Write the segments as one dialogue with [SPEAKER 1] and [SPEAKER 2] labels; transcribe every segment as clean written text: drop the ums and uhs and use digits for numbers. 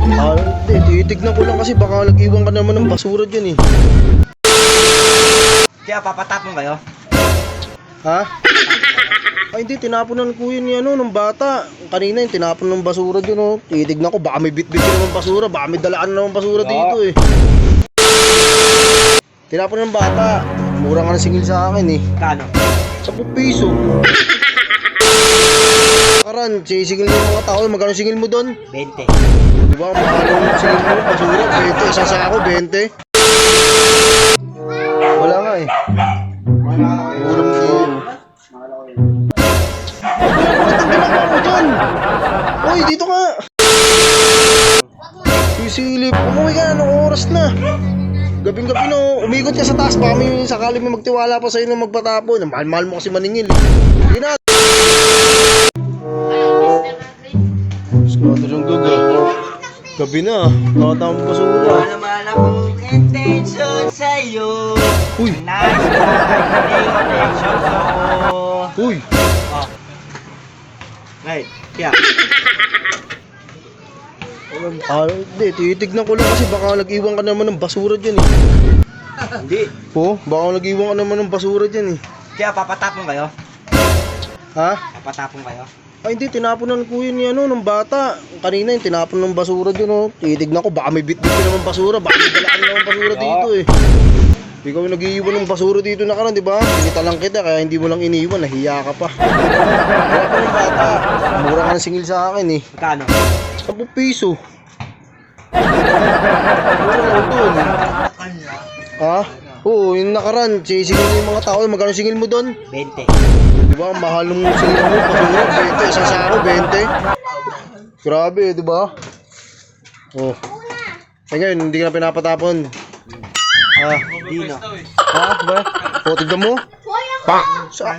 [SPEAKER 1] Hindi, titignan ko lang kasi baka nag-iwan ka naman ng basura dyan eh.
[SPEAKER 2] Kaya papatapon kayo?
[SPEAKER 1] Ha? Ay hindi, tinapunan ko yun ng bata. Kanina yung tinapon ng basura dyan oh. Titignan ko, baka may bit-bit naman basura, baka may dalaan naman basura dito eh. Tinapon ng bata. Mura nga ng singil sa akin eh.
[SPEAKER 2] Kano?
[SPEAKER 1] 10 piso. Karan, sisigil mo yung mga tao, magkano singil mo doon?
[SPEAKER 2] 20.
[SPEAKER 1] Diba, mahal yung singil mo, basura, 20, isang sako, 20. Wala nga eh. Mura mo yun. Ano ginagawa mo dyan? Uy, dito ka! Sisilip, umuwi ka na, anong oras na? Gabing-gabi no, umikot ka sa taas, baka may sakali may magtiwala pa sa'yo na magpatapon. Mahal-mahal mo kasi maningil eh. Sige na! Squatter yung gaga. Gabi na, nakatama basura.
[SPEAKER 2] Wala naman akong intention sa'yo.
[SPEAKER 1] Uy!
[SPEAKER 2] Nice intention ko.
[SPEAKER 1] Uy!
[SPEAKER 2] Oh. Right, kaya.
[SPEAKER 1] Hindi, titignan ko lang kasi baka nag-iwan ka naman ng basura dyan eh.
[SPEAKER 2] Hindi.
[SPEAKER 1] Oh, baka nag-iwan ka naman ng basura dyan eh.
[SPEAKER 2] Kaya papatapon kayo?
[SPEAKER 1] Ha?
[SPEAKER 2] Papatapon kayo?
[SPEAKER 1] Ay hindi, tinapunan ko yun ng bata. Kanina yung tinapon ng basura dyan oh. Titignan ko, baka may bit-bit naman basura, baka may dalaan naman basura dito eh. Ikaw yung nag-iiwan ng basura dito na karan, di ba? Pinita lang kita, kaya hindi mo lang iniwan, nahiya ka pa. Kaya pa ng bata, mura ka ng singil sa akin eh.
[SPEAKER 2] Magkano?
[SPEAKER 1] 10 piso. Mura lang doon. Ha? Oo, yung nakaraan, sisigil mo yung mga tao, magkano singil mo doon?
[SPEAKER 2] 20.
[SPEAKER 1] Di ba? Mahal ng singil mo, basura, 20, isang sako, 20. Grabe, di ba? Oh. Ay ngayon, hindi ka na pinapatapon.
[SPEAKER 2] Dino.
[SPEAKER 1] Ha? Ba? O, tignan mo.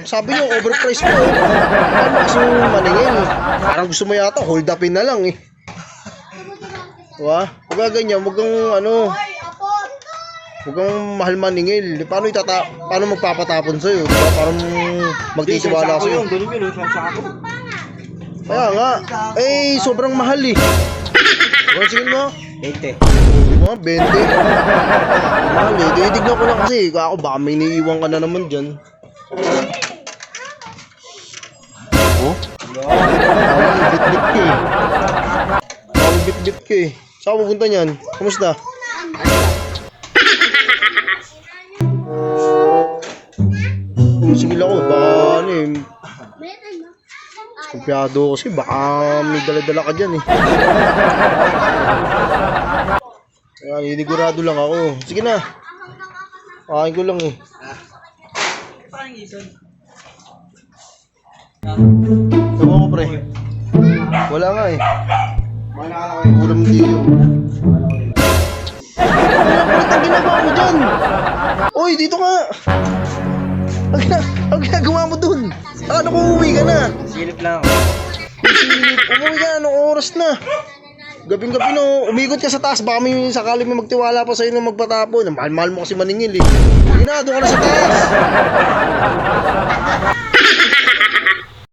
[SPEAKER 1] Sabi niyo, overpriced ko. Ano kasi yung maningil? Parang gusto mo yata, hold upin na lang eh. Diba? Huwag ganyan, huwag kang huwag kang mahal maningil. Paano magpapatapon sa'yo? Diba? Parang magtitiwala sa'yo.
[SPEAKER 2] Ganun yun, isang sako.
[SPEAKER 1] Kaya nga, eh, sobrang mahal eh. Huwag singil mo.
[SPEAKER 2] 20.
[SPEAKER 1] Diba? 20. Mahal eh. Titignan ko lang kasi. Ako baka may iniiwan ka na naman dyan. Oh? Bit-bit ka eh. Bit-bit ka eh. Saan ka pupunta niyan? Kamusta? Sige lang ako. Baka ano eh. Kumpiyado kasi. Baka may dala-dala ka dyan eh. Kaya ninigurado lang ako. Sige na. Pakain ko lang eh. Tawa ko pre. Wala nga eh. Ulam dito. Ano ang ginagawa mo dyan? Uy, dito ka. Ang ginagawa mo dun? Ano kung uuwi ka na?
[SPEAKER 2] Silip lang ako.
[SPEAKER 1] Silip. Umuwi ka na. Anong oras na? Gabing-gabi no, umikot ka sa taas, baka may sakali may magtiwala pa sa'yo na magpatapon. Mahal-mahal mo kasi maningil eh. Sige na, doon ka na sa taas.